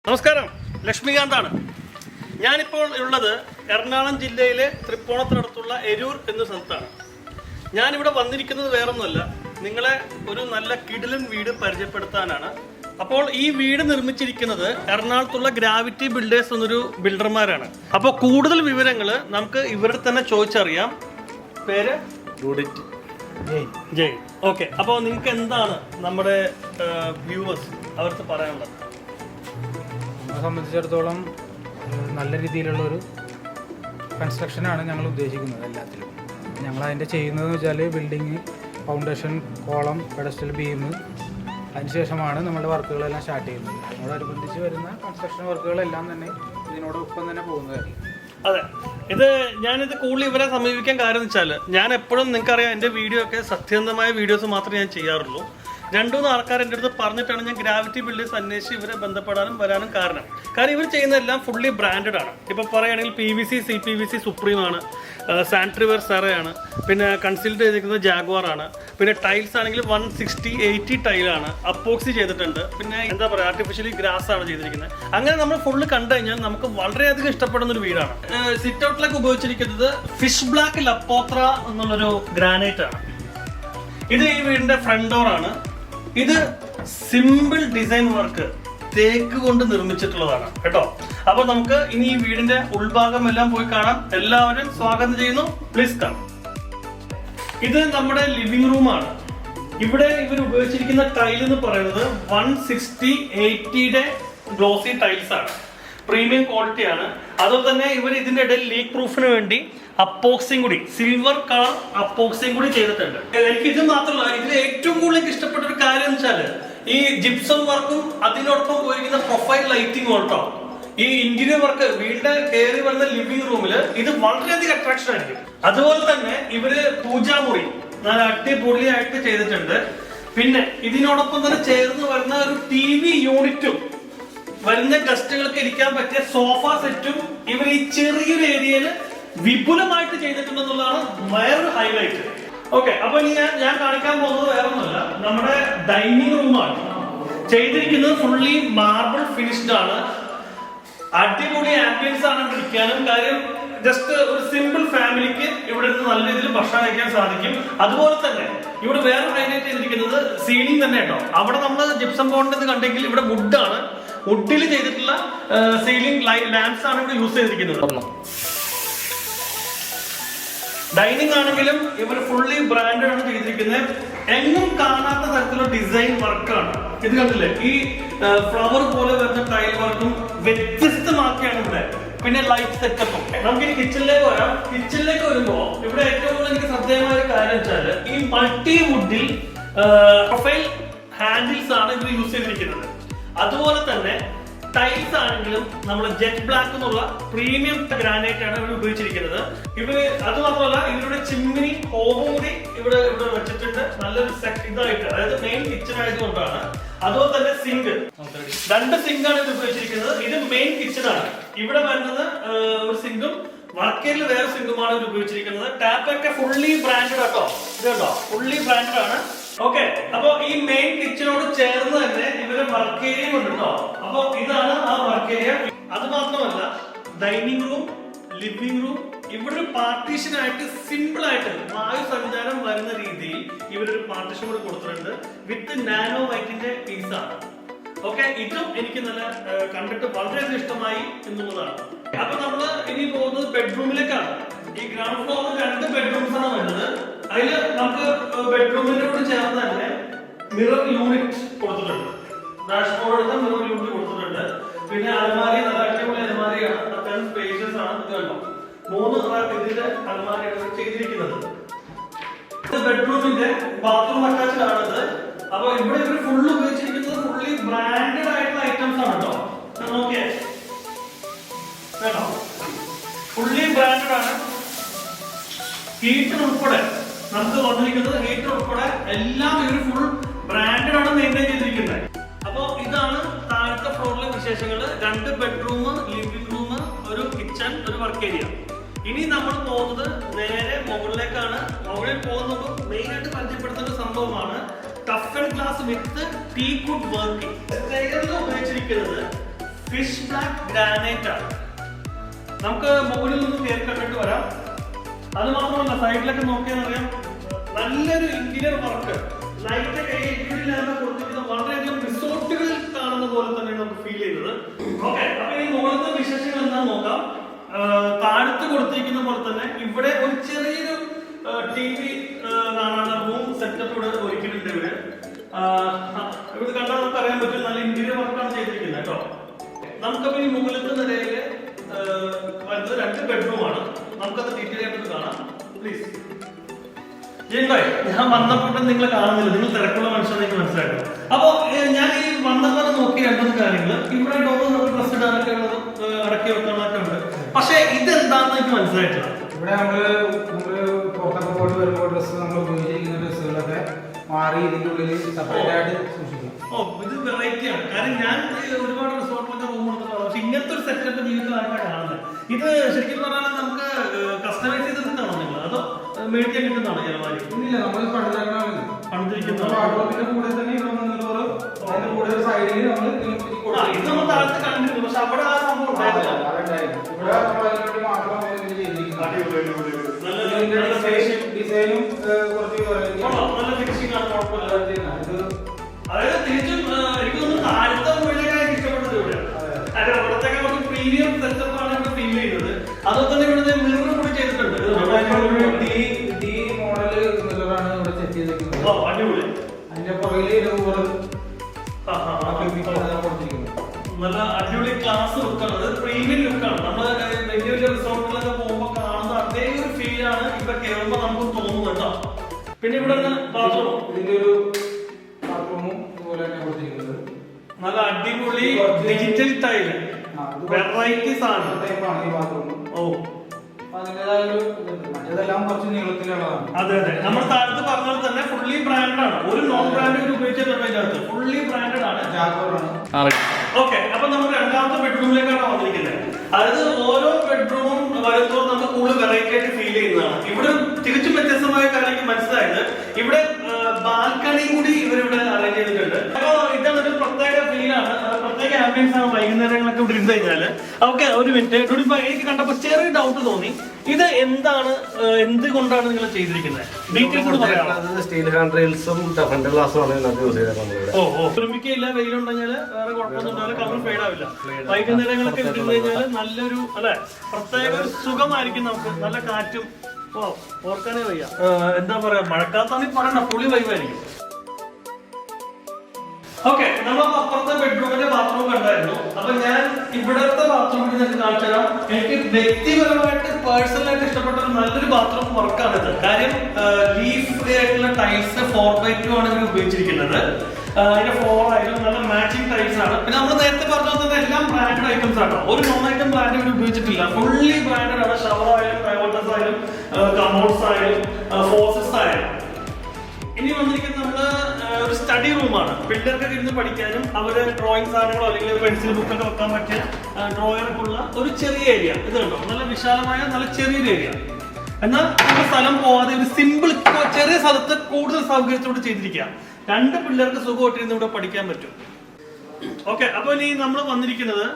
നമസ്കാരം, ലക്ഷ്മികാന്താണ്. ഞാനിപ്പോൾ ഉള്ളത് എറണാകുളം ജില്ലയിലെ തൃപ്പൂണിത്തുറത്തുള്ള എരൂർ എന്ന സ്ഥലത്താണ്. ഞാനിവിടെ വന്നിരിക്കുന്നത് വേറൊന്നുമല്ല, നിങ്ങളെ ഒരു നല്ല കിടിലൻ വീട് പരിചയപ്പെടുത്താനാണ്. അപ്പോൾ ഈ വീട് നിർമ്മിച്ചിരിക്കുന്നത് എറണാകുളത്തുള്ള ഗ്രാവിറ്റി ബിൽഡേഴ്സ് എന്നൊരു ബിൽഡർമാരാണ്. അപ്പോൾ കൂടുതൽ വിവരങ്ങൾ നമുക്ക് ഇവരുടെ തന്നെ ചോദിച്ചറിയാം. പേര് ജയ്. ഓക്കെ, അപ്പോൾ നിങ്ങൾക്ക് എന്താണ് നമ്മുടെ വ്യൂവേഴ്സ് അവർക്ക് പറയാനുള്ളത്? നമ്മളെ സംബന്ധിച്ചിടത്തോളം നല്ല രീതിയിലുള്ളൊരു കൺസ്ട്രക്ഷനാണ് ഞങ്ങൾ ഉദ്ദേശിക്കുന്നത്. എല്ലാത്തിലും ഞങ്ങൾ അതിൻ്റെ ചെയ്യുന്നതെന്ന് വെച്ചാൽ building, foundation, column, pedestal, beam, അതിനുശേഷമാണ് നമ്മുടെ വർക്കുകളെല്ലാം സ്റ്റാർട്ട് ചെയ്യുന്നത്. അതിനോടനുബന്ധിച്ച് വരുന്ന കൺസ്ട്രക്ഷൻ വർക്കുകളെല്ലാം തന്നെ ഇതിനോടൊപ്പം തന്നെ പോകുന്നതായിരിക്കും. അതെ, ഞാനിത് കൂടുതൽ ഇവരെ സമീപിക്കാൻ കാര്യം എന്ന് വെച്ചാൽ, ഞാൻ എപ്പോഴും നിങ്ങൾക്കറിയാം എൻ്റെ വീഡിയോ ഒക്കെ സത്യസന്ധമായ വീഡിയോസ് മാത്രമേ ഞാൻ ചെയ്യാറുള്ളൂ. 2-3 ആൾക്കാർ എൻ്റെ അടുത്ത് പറഞ്ഞിട്ടാണ് ഞാൻ ഗ്രാവിറ്റി ബിൽഡേഴ്സ് അന്വേഷിച്ച് ഇവരെ ബന്ധപ്പെടാനും വരാനും കാരണം ഇവർ ചെയ്യുന്നതെല്ലാം ഫുള്ളി ബ്രാൻഡഡ് ആണ്. ഇപ്പോൾ പറയുകയാണെങ്കിൽ PVC, CPVC സുപ്രീം ആണ്, സാനിറ്ററിവെയർ സെറയാണ്, പിന്നെ കൺസിൽഡ് ചെയ്തിരിക്കുന്നത് ജാഗ്വാർ ആണ്, പിന്നെ ടൈൽസ് ആണെങ്കിൽ 160-80 ടൈലാണ്, അപ്പോക്സി ചെയ്തിട്ടുണ്ട്, പിന്നെ എന്താ പറയുക ആർട്ടിഫിഷ്യലി ഗ്രാസ് ആണ് ചെയ്തിരിക്കുന്നത്. അങ്ങനെ നമ്മൾ ഫുള്ള് കണ്ടു കഴിഞ്ഞാൽ നമുക്ക് വളരെയധികം ഇഷ്ടപ്പെടുന്ന ഒരു വീടാണ്. സിറ്റ് ഔട്ടിലേക്ക് ഉപയോഗിച്ചിരിക്കുന്നത് ഫിഷ് ബ്ലാക്ക് ലപ്പോത്ര എന്നുള്ളൊരു ഗ്രാനൈറ്റ് ആണ്. ഇത് ഈ വീടിന്റെ ഫ്രണ്ട് ഡോർ ആണ്. ഇത് സിമ്പിൾ ഡിസൈൻ വർക്ക് തേക്ക് കൊണ്ട് നിർമ്മിച്ചിട്ടുള്ളതാണ് കേട്ടോ. അപ്പൊ നമുക്ക് ഇനി ഈ വീടിന്റെ ഉൾഭാഗം എല്ലാം പോയി കാണാം. എല്ലാവരും സ്വാഗതം ചെയ്യുന്നു, പ്ലീസ് കം. ഇത് നമ്മുടെ ലിവിംഗ് റൂം ആണ്. ഇവിടെ ഇവർ ഉപയോഗിച്ചിരിക്കുന്ന ടൈൽ എന്ന് പറയുന്നത് 160-80 ഗ്ലോസി ടൈൽസ് ആണ്, പ്രീമിയം ക്വാളിറ്റി ആണ്. അതുപോലെ തന്നെ ഇവർ ഇതിന്റെ ഇടയിൽ ലീക്ക് പ്രൂഫിന് വേണ്ടി അപ്പോക്സിയും കൂടി, സിൽവർ കളർ അപ്പോക്സിയും കൂടി ചെയ്തിട്ടുണ്ട്. എനിക്ക് ഇത് മാത്രമല്ല, ഇതിൽ ഏറ്റവും കൂടുതൽ എനിക്ക് ഇഷ്ടപ്പെട്ട ഒരു കാര്യം എന്ന് വെച്ചാൽ ഈ ജിപ്സം വർക്കും അതിനോടൊപ്പം പോയിരിക്കുന്ന പ്രൊഫൈൽ ലൈറ്റിംഗ് കേട്ടോ. ഈ ഇന്റീരിയർ വർക്ക് വീടിന്റെ കയറി വരുന്ന ലിവിംഗ് റൂമില് ഇത് വളരെയധികം അട്രാക്ഷൻ ആയിരിക്കും. അതുപോലെ തന്നെ ഇവര് പൂജാമുറി നല്ല അടിപൊളിയായിട്ട് ചെയ്തിട്ടുണ്ട്. പിന്നെ ഇതിനോടൊപ്പം തന്നെ ചേർന്ന് വരുന്ന ഒരു TV യൂണിറ്റും വരുന്ന ഗസ്റ്റുകൾക്ക് ഇരിക്കാൻ പറ്റിയ സോഫ സെറ്റും ഇവർ ഈ ചെറിയൊരു ഏരിയയിൽ വിപുലമായിട്ട് ചെയ്തിട്ടുണ്ടെന്നുള്ളതാണ് വേറൊരു ഹൈലൈറ്റ്. ഓക്കെ, അപ്പൊ ഇനി ഞാൻ കാണിക്കാൻ പോകുന്നത് വേറൊന്നുമല്ല, നമ്മുടെ ഡൈനിങ് റൂമാണ്. ചെയ്തിരിക്കുന്നത് ഫുള്ളി മാർബിൾ ഫിനിഷ്ഡ് ആണ്. അടിപൊളി ആംബിയൻസ് ആണ് ഇരിക്കാനും. കാര്യം ജസ്റ്റ് ഒരു സിമ്പിൾ ഫാമിലിക്ക് ഇവിടെ നിന്ന് നല്ല രീതിയിൽ ഭക്ഷണം കഴിക്കാൻ സാധിക്കും. അതുപോലെ തന്നെ ഇവിടെ വേറെ ഹൈലൈറ്റ് ചെയ്തിരിക്കുന്നത് സീലിംഗ് തന്നെ കേട്ടോ. അവിടെ നമ്മൾ ജിപ്സം ബോർഡിന്റെ കണ്ടെങ്കിൽ ഇവിടെ വുഡാണ്. വുഡിൽ ചെയ്തിട്ടുള്ള സീലിംഗ് ലാംപ്സ് ആണ് ഇവിടെ യൂസ് ചെയ്തിരിക്കുന്നത്. ഡൈനിങ് ആണെങ്കിലും ഇവർ ഫുള്ളി ബ്രാൻഡഡ് ആണ് ചെയ്തിരിക്കുന്നത്. എങ്ങും കാണാത്ത തരത്തിലുള്ള ഡിസൈൻ വർക്കാണ് ഇത്. കണ്ടില്ലേ, ഈ ഫ്ലവർ പോലെ വരുന്ന ടൈൽ വർക്കും വ്യത്യസ്തമാക്കിയാണ് ഇവിടെ. പിന്നെ ലൈറ്റ് സെറ്റപ്പും. നമുക്ക് ഇനി കിച്ചണിലേക്ക് വരാം. കിച്ചണിലേക്ക് വരുമ്പോ ഇവിടെ ഏറ്റവും കൂടുതൽ എനിക്ക് ശ്രദ്ധേയമായ ഒരു കാര്യം വെച്ചാൽ ഈ മൾട്ടി വുഡിൽ പ്രൊഫൈൽ ഹാൻഡിൽസ് ആണ് ഇവർ യൂസ് ചെയ്തിരിക്കുന്നത്. അതുപോലെ തന്നെ ടൈൽസ് ആണെങ്കിലും നമ്മൾ ജെറ്റ് ബ്ലാക്ക് എന്നുള്ള പ്രീമിയം ഗ്രാനൈറ്റ് ആണ് ഇവർ ഉപയോഗിച്ചിരിക്കുന്നത്. ഇവര് അത് മാത്രമല്ല, ഇവരുടെ ചിമ്മിനി ഹോമും കൂടി ഇവിടെ വെച്ചിട്ടുണ്ട്. നല്ലൊരു ഇതായിട്ട്, അതായത് മെയിൻ കിച്ചൺ ആയതുകൊണ്ടാണ്. അതുപോലെ തന്നെ സിങ്ക്, 2 സിങ്ക് ആണ് ഇത് ഉപയോഗിച്ചിരിക്കുന്നത്. ഇത് മെയിൻ കിച്ചൺ ആണ്. ഇവിടെ വരുന്നത് ഒരു സിങ്കും വർക്കേരിൽ വേറെ സിങ്കുമാണ് ഇവർ ഉപയോഗിച്ചിരിക്കുന്നത്. ടാപ്പൊക്കെ ഫുള്ളി ബ്രാൻഡഡ് ആട്ടോ. ഇത് കണ്ടോ, ഫുള്ളി ബ്രാൻഡഡ് ആണ്. ഓക്കെ, അപ്പൊ ഈ മെയിൻ കിച്ചണോട് ചേർന്ന് തന്നെ ഇവര് വർക്ക് ഏരിയ ഉണ്ട് കേട്ടോ. അപ്പൊ ഇതാണ് ആ വർക്ക് ഏരിയ. അത് മാത്രമല്ല, ഡൈനിങ് റൂം, ലിവിംഗ് റൂം, ഇവിടെ ഒരു പാർട്ടീഷൻ ആയിട്ട് സിമ്പിൾ ആയിട്ട് വായു സഞ്ചാരം വരുന്ന രീതിയിൽ ഇവരൊരു പാർട്ടീഷൻ കൂടെ കൊടുത്തിട്ടുണ്ട്. വിത്ത് നാനോ വൈറ്റിന്റെ പീസാണ്. ഓക്കെ, ഇതും എനിക്ക് നല്ല കണ്ടിട്ട് വളരെയധികം ഇഷ്ടമായി എന്നുള്ളതാണ്. അപ്പൊ നമ്മള് ഇനി പോകുന്നത് ബെഡ്റൂമിലേക്കാണ്. ഈ ഗ്രൗണ്ട് ഫ്ലോറിൽ 2 ബെഡ്റൂംസ് ആണ് വരുന്നത്. അതിൽ നമുക്ക് ബെഡ്റൂമിനോട് ചേർന്ന് തന്നെ മിറർ യൂണിറ്റ് കൊടുത്തിട്ടുണ്ട്. ഡാഷ്ബോർഡ് എടുത്ത മിറർ യൂണിറ്റ് കൊടുത്തിട്ടുണ്ട്. പിന്നെ അലമാരി, നല്ല അടിപൊളി അലമാരിയാണ്. അത്യാവശ്യം സ്പേഷ്യസ് ആണ്. ഇത് കണ്ടോ, 3 ഇതിന്റെ അലമാരിയാണ് ചെയ്തിരിക്കുന്നത്. ബെഡ്റൂമിന്റെ ബാത്റൂം അറ്റാച്ച്ഡ് ആണിത്. അപ്പൊ ഇവിടെ ഇവർ ഫുള്ള് ഉപയോഗിച്ചിരിക്കുന്നത് ഫുള്ളി ബ്രാൻഡഡ് ആയിട്ടുള്ള ഐറ്റംസ് ആണ് കേട്ടോ. നോക്കിയേ കേട്ടോ, ഫുള്ളി ബ്രാൻഡഡ് ആണ്. ഹീറ്റർ ഉൾപ്പെടെ നമുക്ക് വന്നിരിക്കുന്നത്, ഹീറ്റർ ഉൾപ്പെടെ എല്ലാം ഇവർ ഫുൾ ബ്രാൻഡഡ് ആണ് മെയിൻറ്റെയിൻ ചെയ്തിരിക്കുന്നത്. അപ്പൊ ഇതാണ് താഴത്തെ ഫ്ലോറിലെ വിശേഷങ്ങൾ. 2 ബെഡ്റൂം, ലിവിംഗ് റൂം, ഒരു കിച്ചൺ, ഒരു വർക്ക് ഏരിയ. ഇനി നമ്മൾ പോകുന്നത് നേരെ മുകളിലേക്കാണ്. മുകളിൽ പോകുന്നത് മെയിൻ ആയിട്ട് പരിചയപ്പെടുത്തുന്ന സംഭവമാണ് toughened glass with teak wood working. ഉപയോഗിച്ചിരിക്കുന്നത് ഫിഷ് ബ്ലാക്ക് ഗ്രാനൈറ്റ് ആണ്. നമുക്ക് മുകളിൽ നിന്ന് കയറി കണ്ടിട്ട് വരാം. അത് മാത്രമല്ല സൈഡിലൊക്കെ നോക്കിയാൽ അറിയാം നല്ലൊരു ഇന്റീരിയർ വർക്ക് ലൈറ്റൊക്കെ കൊടുത്തിരിക്കുന്ന വളരെയധികം റിസോർട്ടുകളിൽ കാണുന്ന പോലെ തന്നെയാണ് നമുക്ക് ഫീൽ ചെയ്യുന്നത്. ഓക്കെ, അപ്പൊ ഈ മുകളിലത്തെ വിശേഷങ്ങൾ എന്താണെന്ന് നോക്കാം. താഴത്ത് കൊടുത്തിരിക്കുന്ന പോലെ തന്നെ ഇവിടെ ഒരു ചെറിയൊരു TV കാണാനുള്ള റൂം സെറ്റപ്പ് ഇവിടെ ഒരുക്കിയിട്ടുണ്ട്. ഇവിടെ കണ്ടാൽ നമുക്ക് അറിയാൻ പറ്റും നല്ല ഇന്റീരിയർ വർക്കാണ് ചെയ്തിരിക്കുന്നത് കേട്ടോ. നമുക്കപ്പോ ഈ മുകളിലത്തെ നിലയില് വരുന്നത് 2 ബെഡ്റൂമാണ്. നമുക്കത് ഡീറ്റെയിൽ ആയിട്ട് കാണാം. പ്ലീസ് ജയൻഭായ്, ഞാൻ വന്നപ്പോൾ നിങ്ങളെ കാണുന്നില്ല, നിങ്ങൾ തിരക്കുള്ള മനുഷ്യനെനിക്ക് മനസ്സിലാക്കും. അപ്പൊ ഞാൻ ഈ വന്നപ്പോൾ നോക്കി 2 കാര്യങ്ങൾ. ഇവിടെ ഡോർ ഡ്രസ് ഇടാനൊക്കെ ഉള്ളത് അടക്കി വെക്കാനൊക്കെ ഉണ്ട്. പക്ഷെ ഇതെന്താണെന്ന് എനിക്ക് മനസ്സിലായിട്ടില്ല. ഇവിടെ നമ്മള് പുറത്തൊക്കെ പോയിട്ട് വരുമ്പോൾ ഡ്രസ്സ് നമ്മൾ ഉപയോഗിച്ചിരിക്കുന്ന ഡ്രസ്സുകളൊക്കെ മാറി ഇതിന്റെ ഉള്ളിൽ സെപ്പറേറ്റ് ആയിട്ട് സൂക്ഷിക്കും. ഓ, ഇത് വെറൈറ്റി ആണ്. കാരണം ഞാൻ ഒരുപാട് റിസോർട്ടിലൊക്കെ റൂം എടുത്തിട്ടുള്ള പക്ഷെ ഇങ്ങനത്തെ ഒരു സെറ്റപ്പ് ജീവിതത്തിലാണ് കാണുന്നത്. ഇത് ശരിക്കും പറഞ്ഞാൽ നമുക്ക് കസ്റ്റമൈസ് ചെയ്തിട്ടാണോ നിങ്ങൾ അതോ മേടിക്കാൻ കിട്ടുന്നതാണോ ജനവാരി? ഇല്ല, നമ്മൾ പണിതിരിക്കുന്ന കൂടെ തന്നെ ഇവിടെ അതിന്റെ കൂടെ ഒരു സൈഡിൽ നമ്മൾ ഇത് നമ്മൾ താഴത്ത് കണ്ടിരുന്നു. പക്ഷെ അവിടെ ആ സംഭവം ഉണ്ടായിരുന്നില്ല. ഡിസൈനും നല്ല ഫിനിഷിംഗ് ആണ്, കുഴപ്പമില്ല. അതായത് തിരിച്ചും എനിക്ക് തോന്നുന്നു താഴത്തെ മുകളിലേക്ക് ഇഷ്ടപ്പെട്ടത് ഇവിടെയാണ്. അതെ, അവിടത്തേക്ക് കുറച്ച് പ്രീമിയം സെറ്റപ്പ് ആണ് ഇവിടെ ഫീൽ ചെയ്യുന്നത്. അതുപോലെ തന്നെ ഇവിടുത്തെ മിറർ കൂടി ചെയ്തിട്ടുണ്ട്. ഡി മോഡല് മിററാണ് ഇവിടെ സെറ്റ് ചെയ്തിരിക്കുന്നത്. അടിപൊളി. അതിന്റെ പുറകില് നല്ല അടിപൊളി ക്ലാസ് ലുക്കാണ്, പ്രീമിയം ലുക്കാണ്. നമ്മൾ വലിയ വലിയ റിസോർട്ടിലൊക്കെ പോകുമ്പോൾ കാണുന്ന അതേ ഒരു ഫീലാണ് ഇവിടെ കയറുമ്പോൾ നമുക്ക് തോന്നുന്നത് കേട്ടോ. പിന്നെ ഇവിടെ ബാത്റൂം, ഇതിന്റെ ഒരു ബാത്റൂമും ഇതുപോലെ തന്നെ കൊടുത്തിരിക്കുന്നത് നല്ല അടിപൊളി ഡിജിറ്റൽ ടൈല് വെറൈറ്റി സാധനം. ഈ ബാത്റൂം ഓ, മറ്റേതെല്ലാം കുറച്ച് നീളത്തിലുള്ളതാണ്. അതെ അതെ, നമ്മൾ താഴത്ത് പറഞ്ഞാൽ തന്നെ ഫുള്ളി ബ്രാൻഡഡ് ആണ്. ഒരു നോൺ ബ്രാൻഡ് ഉപയോഗിച്ചിട്ടുണ്ട് അതിനകത്ത്. ഫുള്ളി ബ്രാൻഡഡ് ആണ്. ഓക്കെ, അപ്പൊ നമ്മൾ രണ്ടാമത്തെ ബെഡ്റൂമിലേക്കാണ് വന്നിരിക്കുന്നത്. അതായത് ഓരോ ബെഡ്റൂമും വരുമ്പോൾ നമുക്ക് കൂടുതൽ വെറൈറ്റി ആയിട്ട് ഫീൽ ചെയ്യുന്നതാണ്. ഇവിടെ തികച്ചും വ്യത്യസ്തമായ കാര്യം മനസ്സിലായത്, ഇവിടെ ബാൽക്കണി കൂടി ഇവരിവിടെ അറേഞ്ച് ചെയ്തിട്ടുണ്ട്. അപ്പൊ ഇതാണ് ഒരു പ്രത്യേക ഫീലാണ്, പ്രത്യേക ആംബിയൻസ് ആണ് വൈകുന്നേരങ്ങളൊക്കെ ഇവിടെ ഇരുന്ന് കഴിഞ്ഞാല്. ഓക്കെ, ഒരു മിനിറ്റ്. എനിക്ക് കണ്ടപ്പോ ചെറിയ ഡൗട്ട് തോന്നി. ഇത് എന്താണ്, എന്തുകൊണ്ടാണ് നിങ്ങൾ ചെയ്തിരിക്കുന്നത്? ഡീറ്റെയിൽസ് പറയാം. സ്റ്റീൽ ഹാൻഡ് റെയിൽസും ടഫൻഡ് ഗ്ലാസും ആണ് യൂസ് ചെയ്തത്. ഒരുമിക്കയില്ല, വെയിലുണ്ടെങ്കില് വേറെ കുഴപ്പമൊന്നും ഉണ്ടാവില്ല, കളർ ഫെയ്ഡ് ആവില്ല. വൈകുന്നേരങ്ങളൊക്കെ ഇരുന്ന് കഴിഞ്ഞാല് നല്ലൊരു അല്ലെ പ്രത്യേക ഒരു സുഖമായിരിക്കും നമുക്ക്. നല്ല കാറ്റും. ഓ, ഓർക്കാനേ വയ്യ. എന്താ പറയാ, മഴക്കാലത്താണെങ്കിൽ പറയണ്ട, പുളി വൈവായിരിക്കും. ഓക്കെ, നമ്മൾ അപ്പുറത്തെ ബെഡ്റൂമിന്റെ ബാത്റൂം കണ്ടായിരുന്നു. അപ്പൊ ഞാൻ ഇവിടത്തെ ബാത്റൂമിൽ നിങ്ങൾക്ക് കാണിച്ചു തരാം. എനിക്ക് വ്യക്തിപരമായിട്ട് പേഴ്സണലായിട്ട് ഇഷ്ടപ്പെട്ട ഒരു നല്ലൊരു ബാത്റൂം വർക്കാണിത്. കാര്യം ലീഫ് ആയിട്ടുള്ള ടൈൽസ് 4x2 ആണ് ഇവർ ഉപയോഗിച്ചിരിക്കുന്നത്. അതിന്റെ 4 ആയാലും നല്ല മാച്ചിങ് ടൈൽസ് ആണ്. പിന്നെ നമ്മൾ നേരത്തെ പറഞ്ഞത് എല്ലാം ബ്രാൻഡഡ് ഐറ്റംസ് ആണ്. ഒരു നോൺ ഐറ്റം ബ്രാൻഡ് ഇവർ ഉപയോഗിച്ചിട്ടില്ല. ഫുള്ളി ബ്രാൻഡഡ് ആണ്. ഷവർ ആയാലും ഡൈവേർട്ടേഴ്സ് ആയാലും കമോഡ്സ് ആയാലും ഫോസസ് ആയാലും. ഇനി വന്നിരിക്കുന്നത് നമ്മള് ഒരു സ്റ്റഡി റൂമാണ്. പിള്ളേർക്കൊക്കെ ഇരുന്ന് പഠിക്കാനും അവര് ഡ്രോയിങ് സാധനങ്ങളോ അല്ലെങ്കിൽ പെൻസിൽ ബുക്കൊക്കെ വെക്കാൻ പറ്റിയ ഡ്രോയറൊക്കെ ഉള്ള ഒരു ചെറിയ ഏരിയ. ഇത് കണ്ടോ, നല്ല വിശാലമായ നല്ല ചെറിയൊരു ഏരിയ. എന്നാൽ നമ്മുടെ സ്ഥലം പോവാതെ ഒരു സിമ്പിൾ ചെറിയ സ്ഥലത്ത് കൂടുതൽ സൗകര്യത്തോട് ചെയ്തിരിക്കുക. 2 പിള്ളേർക്ക് സുഖമായിട്ടിരുന്ന് ഇവിടെ പഠിക്കാൻ പറ്റും. ഓക്കെ, അപ്പൊ ഇനി നമ്മൾ വന്നിരിക്കുന്നത്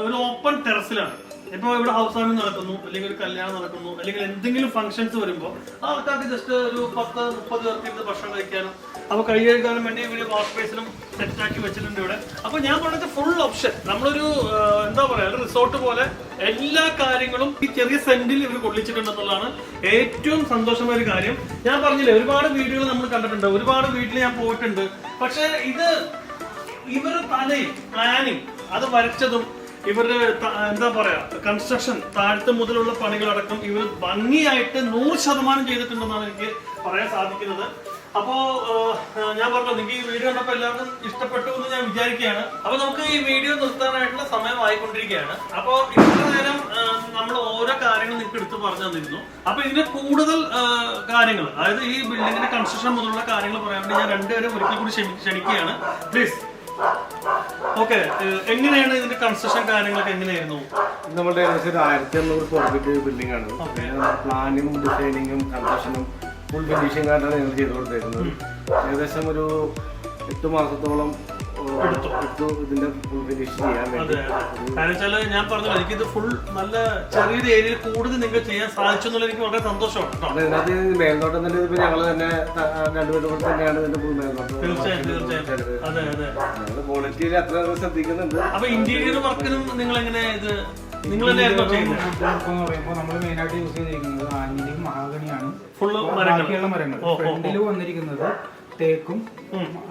ഒരു ഓപ്പൺ ടെറസിലാണ്. ഇപ്പൊ ഇവിടെ ഹൗസ് വാമിംഗ് നടക്കുന്നു, അല്ലെങ്കിൽ ഒരു കല്യാണം നടക്കുന്നു, അല്ലെങ്കിൽ എന്തെങ്കിലും ഫംഗ്ഷൻസ് വരുമ്പോൾ ആൾക്കാർക്ക് ജസ്റ്റ് ഒരു 10-30 പേർക്ക് ഇരുന്ന് ഭക്ഷണം കഴിക്കാനും അപ്പൊ കൈ കഴുകാനും വേണ്ടി ഇവര് വാഷ് ബേസിലും സെറ്റാക്കി വെച്ചിട്ടുണ്ട് ഇവിടെ. അപ്പൊ ഞാൻ പറഞ്ഞത് ഫുൾ ഓപ്ഷൻ. നമ്മളൊരു എന്താ പറയാ, ഒരു റിസോർട്ട് പോലെ എല്ലാ കാര്യങ്ങളും ഈ ചെറിയ സെന്റിൽ ഇവർ കൊള്ളിച്ചിട്ടുണ്ടെന്നുള്ളതാണ് ഏറ്റവും സന്തോഷമായ ഒരു കാര്യം. ഞാൻ പറഞ്ഞില്ലേ, ഒരുപാട് വീടുകൾ നമ്മൾ കണ്ടിട്ടുണ്ട്, ഒരുപാട് വീട്ടിൽ ഞാൻ പോയിട്ടുണ്ട്. പക്ഷെ ഇത് ഇവരുടെ തലയിൽ പ്ലാനിങ് അത് വരച്ചതും ഇവരുടെ എന്താ പറയാ കൺസ്ട്രക്ഷൻ താഴത്തെ മുതലുള്ള പണികളടക്കം ഇവർ ഭംഗിയായിട്ട് 100% ചെയ്തിട്ടുണ്ടെന്നാണ് എനിക്ക് പറയാൻ സാധിക്കുന്നത്. അപ്പോ ഞാൻ പറഞ്ഞു, നിങ്ങൾക്ക് ഈ വീഡിയോ കണ്ടപ്പോൾ എല്ലാവർക്കും ഇഷ്ടപ്പെട്ടു എന്ന് ഞാൻ വിചാരിക്കുകയാണ്. അപ്പൊ നമുക്ക് ഈ വീഡിയോ നിർത്താനായിട്ടുള്ള സമയമായിക്കൊണ്ടിരിക്കുകയാണ്. അപ്പൊ ഇത്ര നേരം നമ്മൾ ഓരോ കാര്യങ്ങൾ നിങ്ങൾക്ക് എടുത്ത് പറഞ്ഞു തന്നിരുന്നു. അപ്പൊ ഇതിന്റെ കൂടുതൽ കാര്യങ്ങൾ, അതായത് ഈ ബിൽഡിങ്ങിന്റെ കൺസ്ട്രക്ഷൻ മുതലുള്ള കാര്യങ്ങൾ പറയാൻ വേണ്ടി ഞാൻ 2 പേരെ ഒരിക്കൽ കൂടി ക്ഷണിക്കുകയാണ്. പ്ലീസ്. ഓക്കെ, എങ്ങനെയാണ് ഇതിന്റെ കൺസ്ട്രക്ഷൻ കാര്യങ്ങളൊക്കെ എങ്ങനെയായിരുന്നു? നമ്മുടെ ഏകദേശം 1500 സ്ക്വയർ ഫീറ്റ് ബിൽഡിംഗ് ആണ്. പ്ലാനിങ്ങും ഡിസൈനിങ്ങും കൺസ്ട്രക്ഷനും ഫുൾ ഫിനിഷിംഗ് ആയിട്ടാണ് ഞങ്ങൾ ചെയ്ത് കൊടുത്തേക്കുന്നത്. ഏകദേശം ഒരു 8 മാസത്തോളം എടുത്തു ഇതിന്റെ ഫുൾ ഫിനിഷ് ചെയ്യാൻ വേണ്ടി. കാരണം വെച്ചാല് ഞാൻ പറഞ്ഞല്ലോ എനിക്കിത് ഫുൾ നല്ല ചെറിയൊരു ഏരിയയിൽ കൂടുതൽ നിങ്ങൾക്ക് ചെയ്യാൻ സാധിച്ചു എന്നുള്ള എനിക്ക് വളരെ സന്തോഷമാണ് കേട്ടോ. അതിനകത്ത് മേൽനോട്ടം തന്നെ ഇപ്പൊ ഞങ്ങള് തന്നെ രണ്ടുപേരും കൂടെ തന്നെയാണ് ഇതിന്റെ ഫുൾ മേൽനോട്ടം. തീർച്ചയായും അതെ അതെ. ഞങ്ങള് ക്വാളിറ്റിയിൽ അത്ര ശ്രദ്ധിക്കുന്നുണ്ട്. അപ്പൊ ഇന്റീരിയർ വർക്കിനും നിങ്ങൾ എങ്ങനെ ഇത് നിങ്ങൾ തന്നെയായിരുന്നു ചെയ്യുന്നത്? നമ്മൾ മെയിനായിട്ട് യൂസ് ചെയ്തിരിക്കുന്നത് ആഞ്ഞിലിയും മഹാഗണിയാണ്. ഫുള്ള് ബാക്കിയുള്ള മരങ്ങൾ ഫ്രണ്ടിൽ വന്നിരിക്കുന്നത് തേക്കും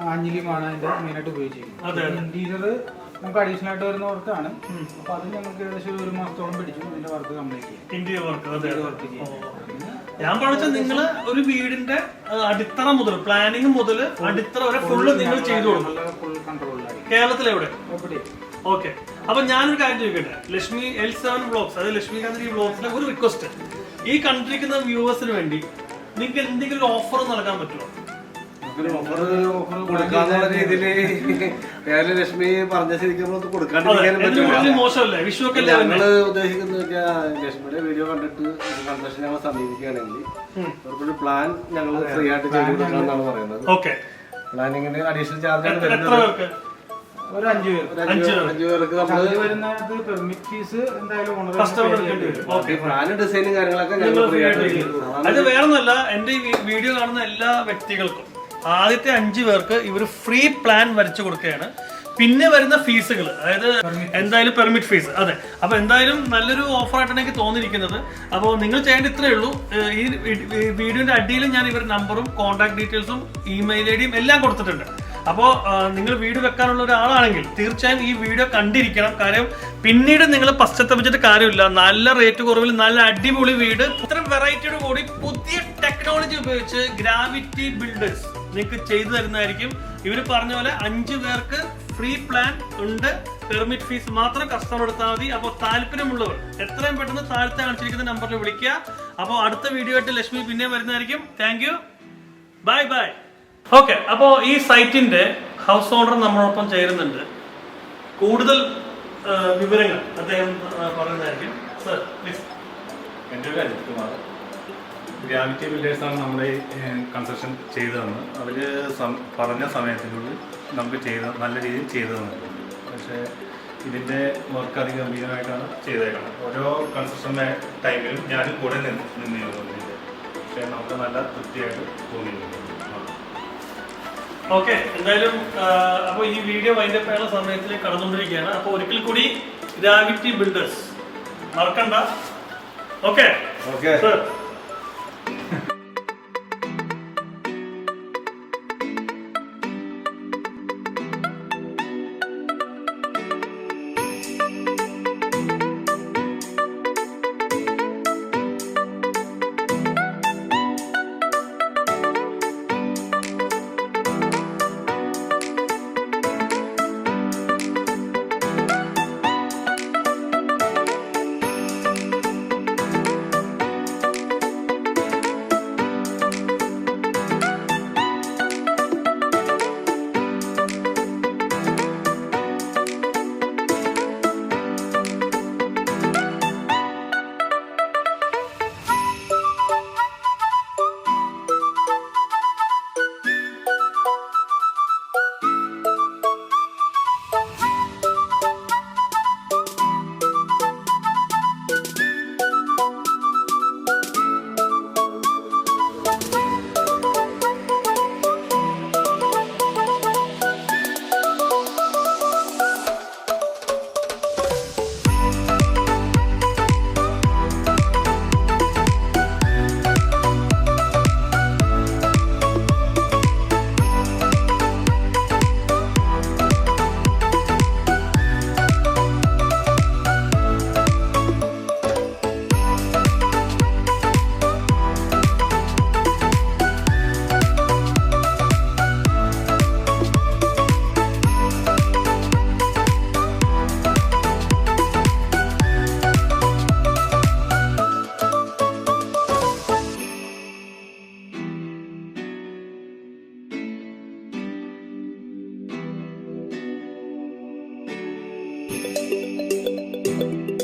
ആഞ്ഞിലിയുമാണ് അതിന്റെ മെയിനായിട്ട് ഉപയോഗിച്ചിരിക്കുന്നത്. ഇന്റീരിയർ നമുക്ക് അഡീഷണൽ ആയിട്ട് വരുന്ന വർക്കാണ്. അപ്പൊ അത് ഞങ്ങൾക്ക് ഏകദേശം 1 മാസത്തോളം പിടിച്ചു ഇതിന്റെ വർക്ക് കംപ്ലീറ്റ് ചെയ്യാം. ഇന്റീരിയർ വർക്ക് ചെയ്യാം. ഞാൻ പറഞ്ഞാൽ നിങ്ങള് ഒരു വീടിന്റെ അടിത്തറ മുതൽ പ്ലാനിങ് മുതൽ അടിത്തറ വരെ ഫുള്ള് നിങ്ങൾ ചെയ്തു കൊടുക്കും. കേരളത്തിലെവിടെ? ഓക്കെ. അപ്പൊ ഞാനൊരു കാര്യം ചോദിക്കട്ടെ, ലക്ഷ്മി L7 വ്ലോഗ്സ്, അതായത് ലക്ഷ്മികാന്ത് വ്ലോഗ്സിലെ ഒരു റിക്വസ്റ്റ്, ഈ കണ്ടിരിക്കുന്ന വ്യൂവേഴ്സിന് വേണ്ടി നിങ്ങൾക്ക് എന്തെങ്കിലും ഒരു ഓഫർ നൽകാൻ പറ്റുമോ? ഓഫർ കൊടുക്കാന്നുള്ള രീതിയില് ലക്ഷ്മി പറഞ്ഞ ശരിക്കും കൊടുക്കാണ്ടിരിക്കാനും പറ്റില്ല. മോശമല്ലേ വിഷുവൊക്കെ ഞങ്ങള് ഉദ്ദേശിക്കുന്നത് വെച്ചാൽ ലക്ഷ്മിയുടെ വീഡിയോ കണ്ടിട്ട് കൺസെഷൻ ഞങ്ങൾ സമീപിക്കുകയാണെങ്കിൽ അവർക്കൊരു പ്ലാൻ ഞങ്ങൾ ഫ്രീ ആയിട്ട് ചെയ്ത് കൊടുക്കാന്നാണ് പറയുന്നത്. ഓക്കെ. പ്ലാനിങ്ങിന് അഡീഷണൽ ചാർജ് ആണ് എത്ര വരുന്നത്. പേർക്ക്? ഒരു 5 പേർക്ക് പെർമിറ്റ് ഫീസ് എന്തായാലും പ്ലാനും ഡിസൈനും കാര്യങ്ങളൊക്കെ ഞങ്ങൾ ഫ്രീ ആയിട്ട് ചെയ്ത് കൊടുക്കും. അത് വേറൊന്നുമല്ല, എന്റെ ഈ വീഡിയോ കാണുന്ന എല്ലാ വ്യക്തികൾക്കും ആദ്യത്തെ 5 പേർക്ക് ഇവർ ഫ്രീ പ്ലാൻ വരച്ചു കൊടുക്കുകയാണ്. പിന്നെ വരുന്ന ഫീസുകൾ, അതായത് എന്തായാലും പെർമിറ്റ് ഫീസ്. അതെ. അപ്പൊ എന്തായാലും നല്ലൊരു ഓഫർ ആയിട്ടാണ് എനിക്ക് തോന്നിയിരിക്കുന്നത്. അപ്പോൾ നിങ്ങൾ ചെയ്യേണ്ട ഇത്രയേ ഉള്ളൂ, ഈ വീഡിയോന്റെ അടിയിൽ ഞാൻ ഇവരുടെ നമ്പറും കോൺടാക്ട് ഡീറ്റെയിൽസും ഇമെയിൽ ഐ ഡിയും എല്ലാം കൊടുത്തിട്ടുണ്ട്. അപ്പോൾ നിങ്ങൾ വീട് വെക്കാനുള്ള ഒരാളാണെങ്കിൽ തീർച്ചയായും ഈ വീഡിയോ കണ്ടിരിക്കണം. കാര്യം പിന്നീട് നിങ്ങൾ പശ്ചാത്തപിച്ചിട്ട് കാര്യമില്ല. നല്ല റേറ്റ് കുറവിൽ നല്ല അടിപൊളി വീട് ഇത്തരം വെറൈറ്റിയോട് കൂടി പുതിയ ടെക്നോളജി ഉപയോഗിച്ച് ഗ്രാവിറ്റി ബിൽഡേഴ്സ് നിങ്ങൾക്ക് ചെയ്തു തരുന്നതായിരിക്കും. ഇവർ പറഞ്ഞ പോലെ 5 പേർക്ക് ഫ്രീ പ്ലാൻ ഉണ്ട്. പെർമിറ്റ് ഫീസ് മാത്രം കസ്റ്റമർ എടുത്താൽ മതി. അപ്പോൾ താല്പര്യമുള്ളവർ എത്രയും പെട്ടെന്ന് താഴത്തെ കാണിച്ചിരിക്കുന്ന നമ്പറിൽ വിളിക്കുക. അപ്പോൾ അടുത്ത വീഡിയോ ആയിട്ട് ലക്ഷ്മി പിന്നെ വരുന്നതായിരിക്കും. Thank you. Bye bye. Okay. അപ്പോൾ ഈ സൈറ്റിന്റെ ഹൗസ് ഓണർ നമ്മളോടൊപ്പം ചേരുന്നുണ്ട്. കൂടുതൽ വിവരങ്ങൾ അദ്ദേഹം പറയുന്നതായിരിക്കും. Sir please. എൻ്റെ പേര് അജിത് കുമാർ. ഗ്രാവിറ്റി ബിൽഡേഴ്സാണ് നമ്മുടെ കൺസ്ട്രക്ഷൻ ചെയ്തു തന്നത്. അവർ പറഞ്ഞ സമയത്തിനുള്ളിൽ നമുക്ക് നല്ല രീതിയിൽ ചെയ്തു തന്നിട്ടുണ്ട്. പക്ഷേ ഇതിൻ്റെ വർക്ക് അതിഗംഭീരമായിട്ടാണ് ചെയ്തേക്കുന്നത്. ഓരോ കൺസ്ട്രക്ഷൻ ടൈമിലും ഞാനും കൂടെ നിന്നിരുന്നു. പക്ഷേ നമുക്ക് നല്ല തൃപ്തിയായിട്ട് തോന്നിയിട്ടുണ്ട്. ഓക്കെ. എന്തായാലും അപ്പോൾ ഈ വീഡിയോ വൈൻഡപ്പ് ചെയ്യുന്ന സമയത്തിലേക്ക് കടന്നുകൊണ്ടിരിക്കുകയാണ്. അപ്പോൾ ഒരിക്കൽ കൂടി ഗ്രാവിറ്റി ബിൽഡേഴ്സ് മറക്കണ്ട. ഓക്കെ. സർ. Thank you.